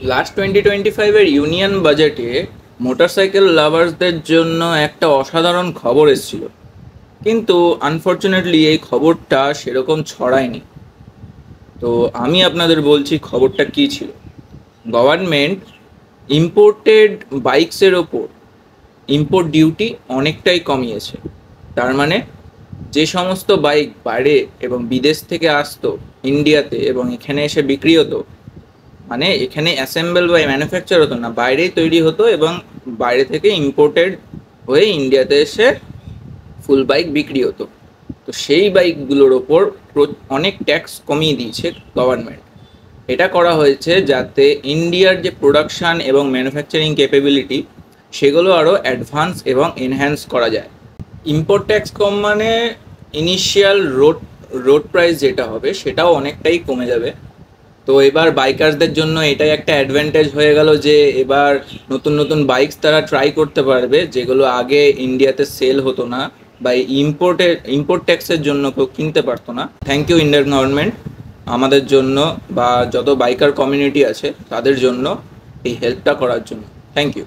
Last 2025-এর union বাজেটে motorcycle লাভার্সদের জন্য একটা অসাধারণ খবর এসেছিল, কিন্তু আনফর্চুনেটলি এই খবরটা সেরকম ছড়ায়নি। তো আমি আপনাদের বলছি খবরটা কী ছিল। গভর্নমেন্ট ইম্পোর্টেড বাইকসের ওপর ইম্পোর্ট ডিউটি অনেকটাই কমিয়েছে। তার মানে যে সমস্ত বাইক বাইরে এবং বিদেশ থেকে আসতো ইন্ডিয়াতে এবং এখানে এসে বিক্রি হতো, মানে এখানে অ্যাসেম্বল বা ম্যানুফ্যাকচার হতো না, বাইরেই তৈরি হতো এবং বাইরে থেকে ইম্পোর্টেড হয়ে ইন্ডিয়াতে এসে ফুল বাইক বিক্রি হতো। তো সেই বাইকগুলোর ওপর অনেক ট্যাক্স কমিয়ে দিয়েছে গভর্নমেন্ট। এটা করা হয়েছে যাতে ইন্ডিয়ার যে প্রোডাকশান এবং ম্যানুফ্যাকচারিং ক্যাপেবিলিটি সেগুলো আরও অ্যাডভান্স এবং এনহ্যান্স করা যায়। ইম্পোর্ট ট্যাক্স কম মানে ইনিশিয়াল রোড প্রাইস যেটা হবে সেটাও অনেকটাই কমে যাবে। তো এবার বাইকারদের জন্য এটাই একটা অ্যাডভান্টেজ হয়ে গেল যে এবার নতুন নতুন বাইকস তারা ট্রাই করতে পারবে, যেগুলো আগে ইন্ডিয়াতে সেল হতো না বা ইম্পোর্ট ট্যাক্সের জন্য কেউ কিনতে পারতো না। থ্যাংক ইউ ইন্ডিয়ান গভর্নমেন্ট আমাদের জন্য বা যত বাইকার কমিউনিটি আছে তাদের জন্য এই হেল্পটা করার জন্য। Thank you.